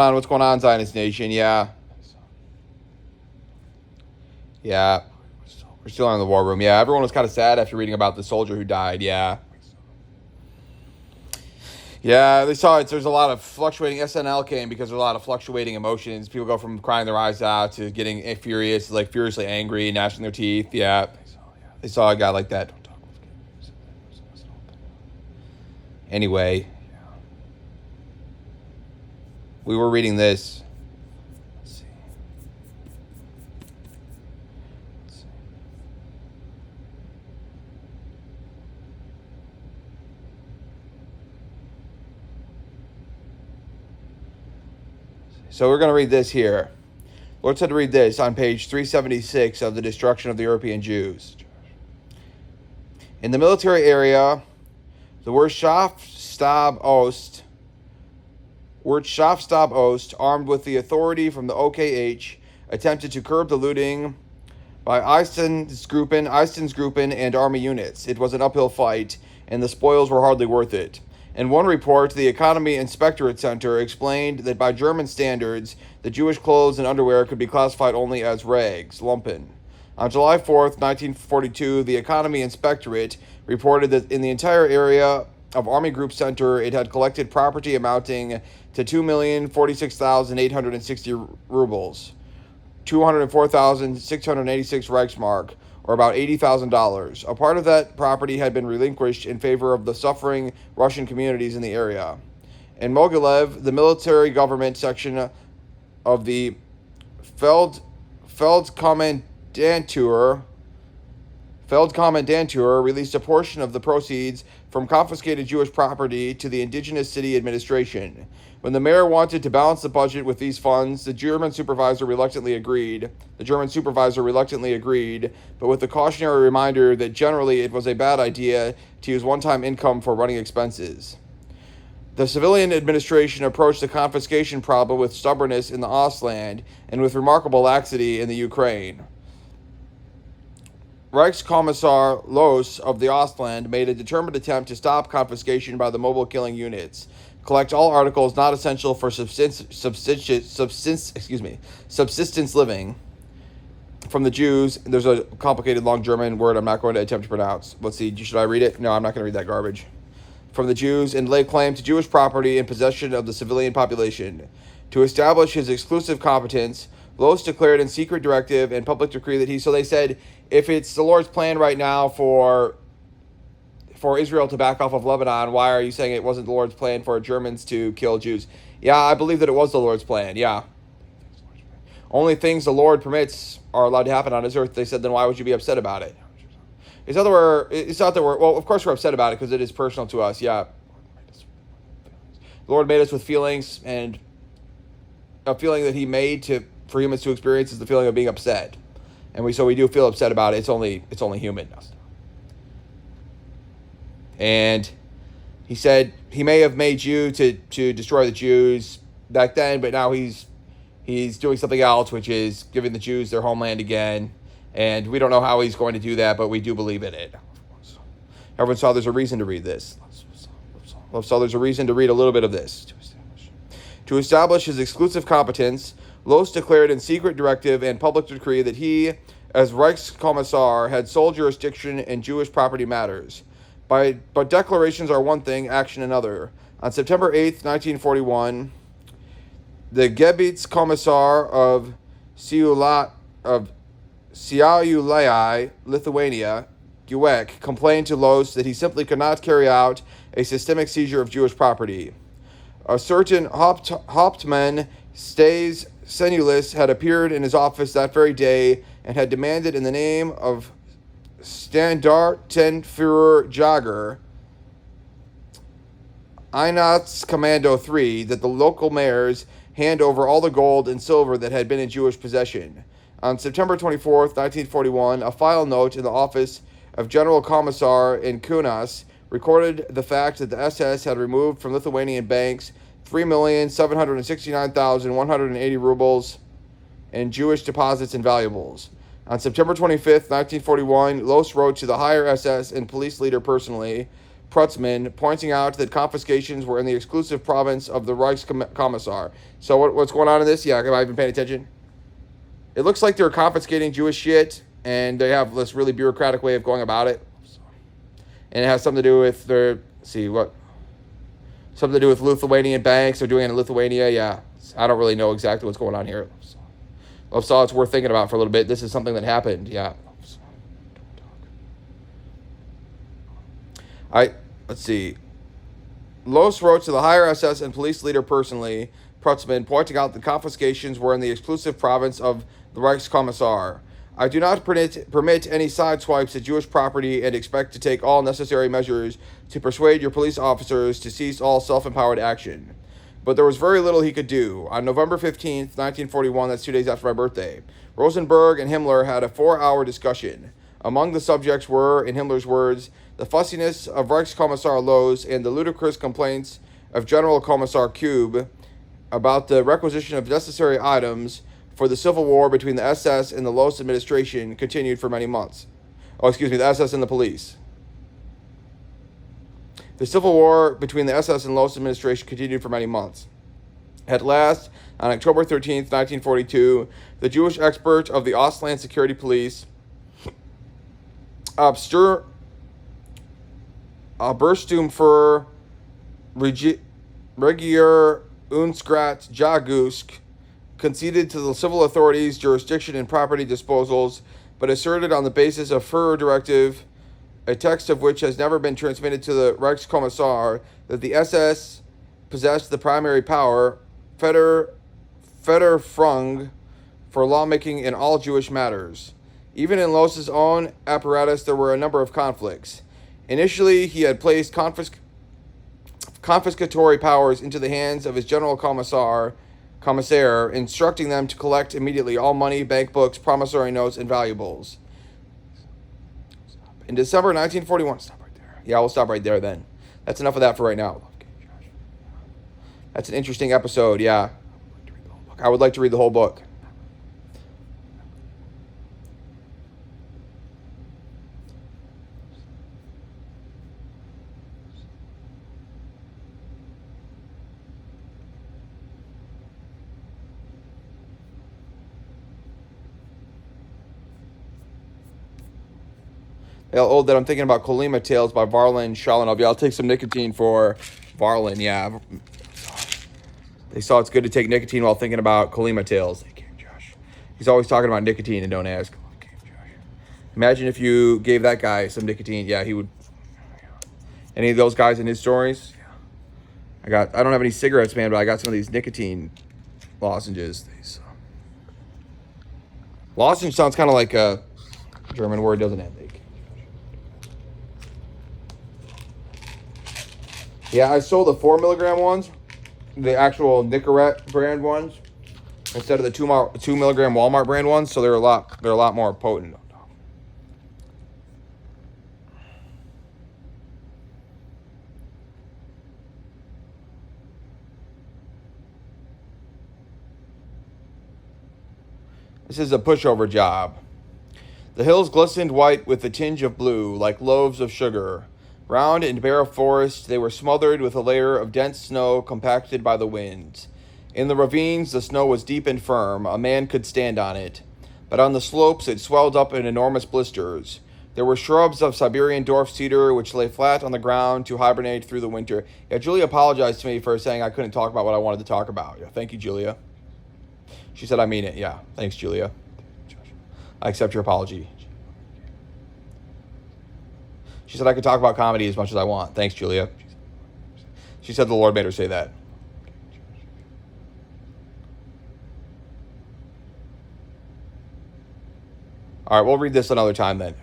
What's going on, Zionist Nation? Yeah. Yeah. We're still in the war room. Yeah, everyone was kind of sad after reading about the soldier who died. Yeah. Yeah, they saw it. There's a lot of fluctuating. SNL came because there's a lot of fluctuating emotions. People go from crying their eyes out to getting furious, like furiously angry, gnashing their teeth. Yeah. They saw a guy like that. Anyway, we were reading this. So we're going to read this here. Lord said to read this on page 376 of The Destruction of the European Jews. In the military area, the word Stab Ost, armed with the authority from the OKH, attempted to curb the looting by Eistensgruppen and army units. It was an uphill fight, and the spoils were hardly worth it. In one report, the Economy Inspectorate Center explained that by German standards, the Jewish clothes and underwear could be classified only as rags, Lumpen. On July 4th, 1942, the Economy Inspectorate reported that in the entire area of Army Group Center, it had collected property amounting to 2,046,860 rubles, 204,686 Reichsmark, or about $80,000. A part of that property had been relinquished in favor of the suffering Russian communities in the area. In Mogilev, the military government section of the Feldkommandantur released a portion of the proceeds from confiscated Jewish property to the indigenous city administration. When the mayor wanted to balance the budget with these funds, the German supervisor reluctantly agreed, but with the cautionary reminder that generally it was a bad idea to use one-time income for running expenses. The civilian administration approached the confiscation problem with stubbornness in the Ostland and with remarkable laxity in the Ukraine. Reichskommissar Loos of the Ostland made a determined attempt to stop confiscation by the mobile killing units, collect all articles not essential for subsistence living from the Jews. There's a complicated long German word I'm not going to attempt to pronounce. Let's see, should I read it? No, I'm not going to read that garbage. From the Jews, and lay claim to Jewish property in possession of the civilian population. To establish his exclusive competence, Loos declared in secret directive and public decree that so they said, if it's the Lord's plan right now for Israel to back off of Lebanon, why are you saying it wasn't the Lord's plan for Germans to kill Jews? Yeah, I believe that it was the Lord's plan, yeah. Only things the Lord permits are allowed to happen on his earth. They said, then why would you be upset about it? It's not that we're, well, of course we're upset about it because it is personal to us, yeah. The Lord made us with feelings, and a feeling that he made for humans to experience is the feeling of being upset. And we do feel upset about it. It's only human. And he said he may have made you to destroy the Jews back then, but now he's doing something else, which is giving the Jews their homeland again. And we don't know how he's going to do that, but we do believe in it. Everyone saw there's a reason to read this. So there's a reason to read a little bit of this. To establish his exclusive competence, Loos declared in secret directive and public decree that he, as Reichskommissar, had sole jurisdiction in Jewish property matters. But declarations are one thing, action another. On September 8th, 1941, the Gebietskommissar of Siauliai, Lithuania, Guek, complained to Loos that he simply could not carry out a systemic seizure of Jewish property. A certain Hauptmann Staes Senulis had appeared in his office that very day and had demanded in the name of Standartenführer Jager, Einsatzkommando 3, that the local mayors hand over all the gold and silver that had been in Jewish possession. On September 24th, 1941, a file note in the office of General Commissar in Kaunas recorded the fact that the SS had removed from Lithuanian banks 3,769,180 rubles in Jewish deposits and valuables. On September 25th, 1941, Loos wrote to the higher SS and police leader personally, Prutzman, pointing out that confiscations were in the exclusive province of the Reichskommissar. So what's going on in this? Yeah, have I been paying attention? It looks like they're confiscating Jewish shit, and they have this really bureaucratic way of going about it. And it has something to do with something to do with Lithuanian banks. They're doing it in Lithuania. Yeah, I don't really know exactly what's going on here. So it's worth thinking about for a little bit. This is something that happened. Yeah. Let's see. Los wrote to the higher SS and police leader personally, Prutzman, pointing out that confiscations were in the exclusive province of the Reichskommissar. I do not permit any sideswipes at Jewish property and expect to take all necessary measures to persuade your police officers to cease all self-empowered action. But there was very little he could do. On November 15th, 1941, that's 2 days after my birthday, Rosenberg and Himmler had a 4-hour discussion. Among the subjects were, in Himmler's words, the fussiness of Reichskommissar Loos and the ludicrous complaints of General Commissar Kube about the requisition of necessary items for the civil war between the SS and the Loos administration continued for many months. The SS and the police. The civil war between the SS and Loos administration continued for many months. At last, on October 13th, 1942, the Jewish expert of the Ostland Security Police, Burstum für Regier Unskrat Jagusk, conceded to the civil authorities jurisdiction in property disposals, but asserted on the basis of Führer Directive, a text of which has never been transmitted to the Reichskommissar, that the SS possessed the primary power, Federfrung, for lawmaking in all Jewish matters. Even in Loos's own apparatus, there were a number of conflicts. Initially, he had placed confiscatory powers into the hands of his general commissaire, instructing them to collect immediately all money, bank books, promissory notes, and valuables. In December 1941, stop right there. Yeah, we'll stop right there then. That's enough of that for right now. That's an interesting episode, yeah. I would like to read the whole book. Oh, that I'm thinking about Kolyma Tales by Varlin Shalanov. Yeah, I'll take some nicotine for Varlin, yeah. They saw it's good to take nicotine while thinking about Kolyma Tales. Hey, Josh. He's always talking about nicotine and don't ask. Okay, Josh. Imagine if you gave that guy some nicotine. Yeah, he would. Any of those guys in his stories? Yeah. I don't have any cigarettes, man, but I got some of these nicotine lozenges. Lozenge sounds kind of like a German word, doesn't it? Yeah, I sold the 4 milligram ones, the actual Nicorette brand ones, instead of the 2 milligram Walmart brand ones. So they're a lot more potent. This is a pushover job. The hills glistened white with a tinge of blue, like loaves of sugar. Round and bare of forest, they were smothered with a layer of dense snow compacted by the winds. In the ravines, the snow was deep and firm. A man could stand on it. But on the slopes, it swelled up in enormous blisters. There were shrubs of Siberian dwarf cedar which lay flat on the ground to hibernate through the winter. Yeah, Julia apologized to me for saying I couldn't talk about what I wanted to talk about. Yeah, thank you, Julia. She said I mean it. Yeah, thanks, Julia. I accept your apology. She said I could talk about comedy as much as I want. Thanks, Julia. She said the Lord made her say that. All right, we'll read this another time then.